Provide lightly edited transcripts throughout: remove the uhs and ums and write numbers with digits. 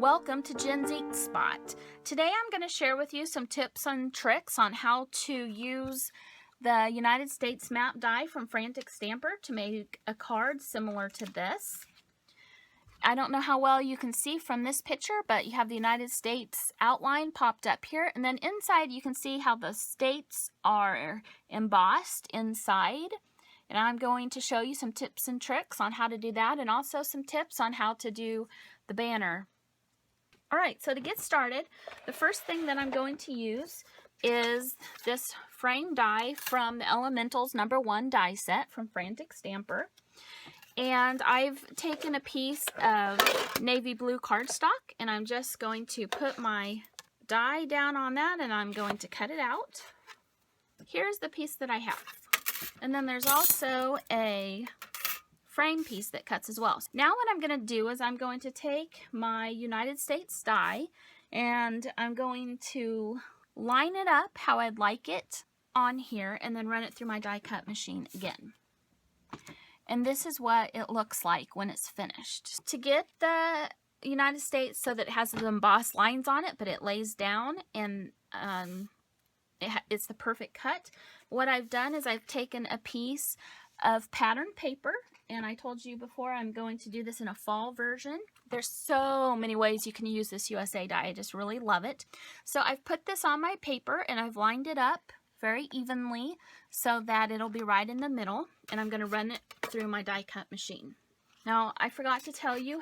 Welcome to Jen's Ink Spot. Today I'm going to share with you some tips and tricks on how to use the United States map die from Frantic Stamper to make a card similar to this. I don't know how well you can see from this picture, but you have the United States outline popped up here, and then inside you can see how the states are embossed inside. And I'm going to show you some tips and tricks on how to do that, and also some tips on how to do the banner. Alright, so to get started, the first thing that I'm going to use is this frame die from the Elementals #1 die set from Frantic Stamper. And I've taken a piece of navy blue cardstock, and I'm just going to put my die down on that, and I'm going to cut it out. Here's the piece that I have. And then there's also a frame piece that cuts as well. Now what I'm going to do is I'm going to take my United States die and I'm going to line it up how I'd like it on here and then run it through my die cut machine again. And this is what it looks like when it's finished. To get the United States so that it has the embossed lines on it but it lays down and it's the perfect cut, what I've done is I've taken a piece of pattern paper, and I told you before I'm going to do this in a fall version. There's so many ways you can use this USA die. I just really love it. So I've put this on my paper and I've lined it up very evenly so that it'll be right in the middle, and I'm going to run it through my die cut machine. Now I forgot to tell you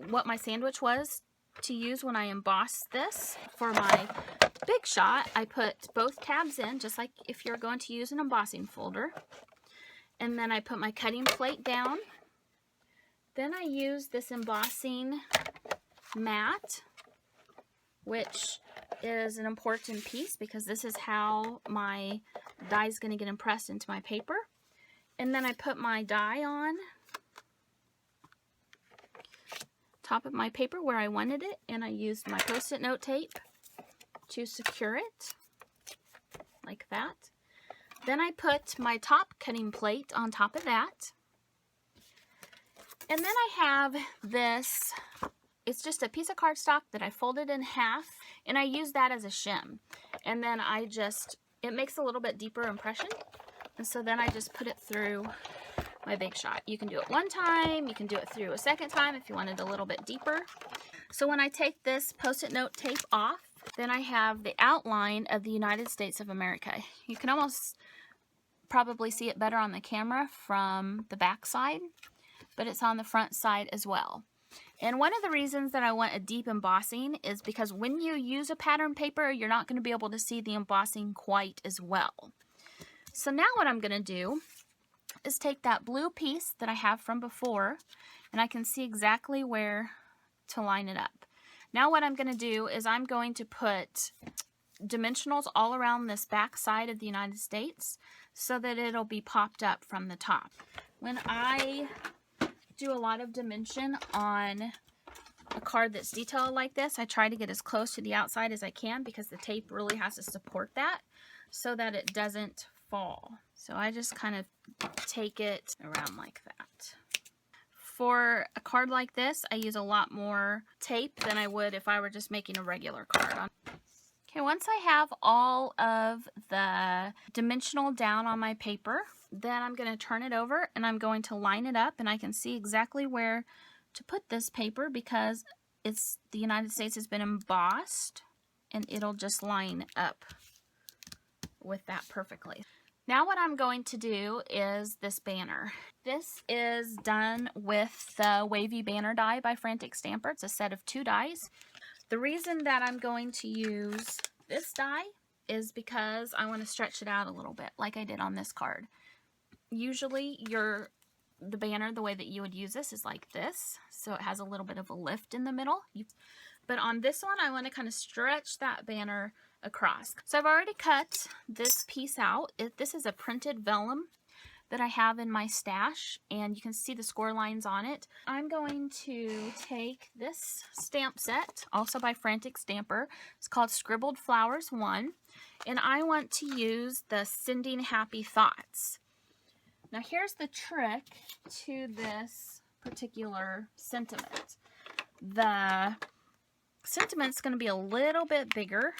what my sandwich was to use when I embossed this. For my big shot, I put both tabs in just like if you're going to use an embossing folder. And then I put my cutting plate down. Then I use this embossing mat, which is an important piece because this is how my die is going to get impressed into my paper. And then I put my die on top of my paper where I wanted it, and I used my Post-it note tape to secure it like that. Then I put my top cutting plate on top of that. And then I have this, it's just a piece of cardstock that I folded in half, and I use that as a shim. And then it makes a little bit deeper impression. And so then I just put it through my big shot. You can do it one time, you can do it through a second time if you want it a little bit deeper. So when I take this Post-it note tape off, then I have the outline of the United States of America. You can almost probably see it better on the camera from the back side, but it's on the front side as well. And one of the reasons that I want a deep embossing is because when you use a pattern paper, you're not going to be able to see the embossing quite as well. So now what I'm going to do is take that blue piece that I have from before, and I can see exactly where to line it up. Now what I'm going to do is I'm going to put dimensionals all around this back side of the United States so that it'll be popped up from the top. When I do a lot of dimension on a card that's detailed like this, I try to get as close to the outside as I can because the tape really has to support that so that it doesn't fall. So I just kind of take it around like that. For a card like this, I use a lot more tape than I would if I were just making a regular card. Okay, once I have all of the dimensional down on my paper, then I'm going to turn it over and I'm going to line it up, and I can see exactly where to put this paper because the United States has been embossed, and it'll just line up with that perfectly. Now what I'm going to do is this banner. This is done with the Wavy banner die by Frantic Stamper. It's a set of 2 dies. The reason that I'm going to use this die is because I want to stretch it out a little bit like I did on this card. Usually the banner, the way that you would use this is like this, so it has a little bit of a lift in the middle. But on this one I want to kind of stretch that banner across. So I've already cut this piece out. This is a printed vellum that I have in my stash, and you can see the score lines on it. I'm going to take this stamp set, also by Frantic Stamper. It's called Scribbled Flowers 1, and I want to use the Sending Happy Thoughts. Now here's the trick to this particular sentiment. the sentiment's going to be a little bit bigger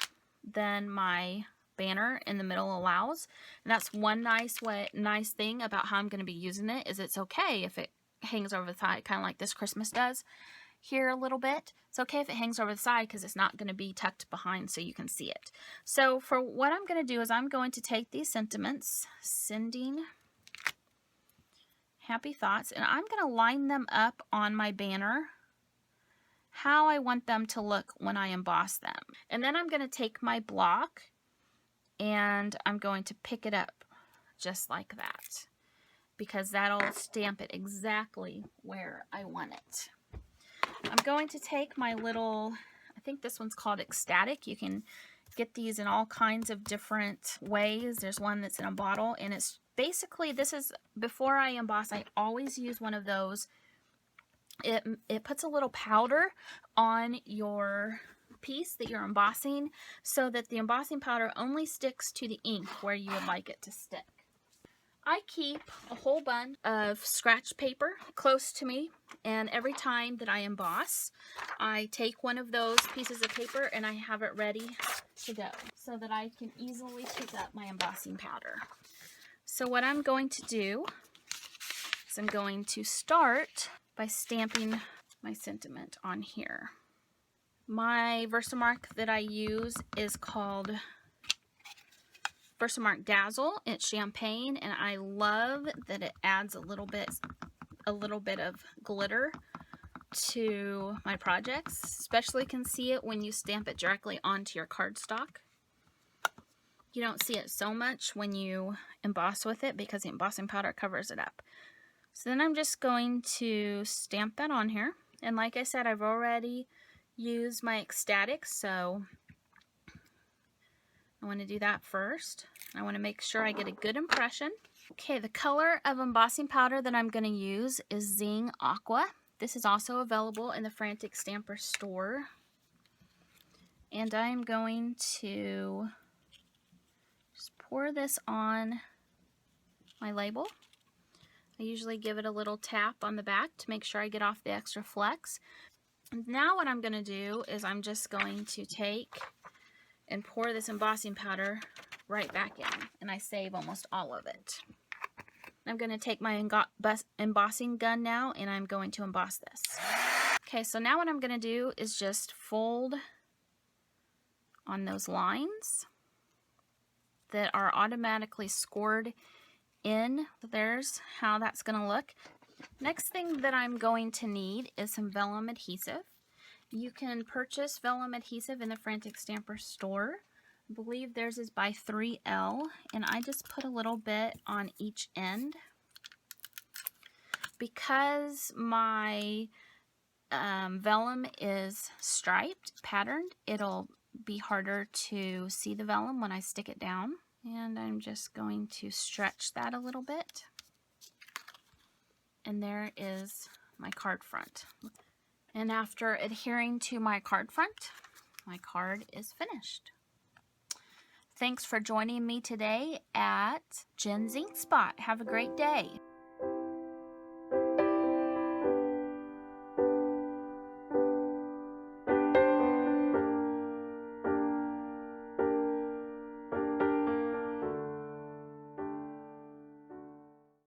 than my banner in the middle allows. And that's one nice thing about how I'm going to be using it, is it's okay if it hangs over the side, kind of like this Christmas does here a little bit. It's okay if it hangs over the side because it's not going to be tucked behind so you can see it. So for what I'm going to do is I'm going to take these sentiments, sending happy thoughts, and I'm going to line them up on my banner how I want them to look when I emboss them. And then I'm going to take my block and I'm going to pick it up just like that, because that'll stamp it exactly where I want it. I'm going to take my little, I think this one's called Ecstatic. You can get these in all kinds of different ways. There's one that's in a bottle, and it's basically, this is, before I emboss, I always use one of those. It puts a little powder on your piece that you're embossing so that the embossing powder only sticks to the ink where you would like it to stick. I keep a whole bunch of scratch paper close to me, and every time that I emboss, I take one of those pieces of paper and I have it ready to go so that I can easily pick up my embossing powder. So what I'm going to do is I'm going to start by stamping my sentiment on here. My Versamark that I use is called Versamark Dazzle. It's champagne, and I love that it adds a little bit of glitter to my projects. Especially can see it when you stamp it directly onto your cardstock. You don't see it so much when you emboss with it because the embossing powder covers it up. So then I'm just going to stamp that on here. And like I said, I've already used my Ecstatic, so I want to do that first. I want to make sure I get a good impression. Okay, the color of embossing powder that I'm going to use is Zing Aqua. This is also available in the Frantic Stamper store. And I'm going to just pour this on my label. I usually give it a little tap on the back to make sure I get off the extra flecks. Now what I'm going to do is I'm just going to take and pour this embossing powder right back in, and I save almost all of it. I'm going to take my embossing gun now, and I'm going to emboss this. Okay, so now what I'm going to do is just fold on those lines that are automatically scored in. There's how that's going to look. Next thing that I'm going to need is some vellum adhesive. You can purchase vellum adhesive in the Frantic Stamper store. I believe theirs is by 3L, and I just put a little bit on each end. Because my vellum is striped, patterned, it'll be harder to see the vellum when I stick it down. And I'm just going to stretch that a little bit. And there is my card front. And after adhering to my card front, my card is finished. Thanks for joining me today at Jen's Ink Spot. Have a great day.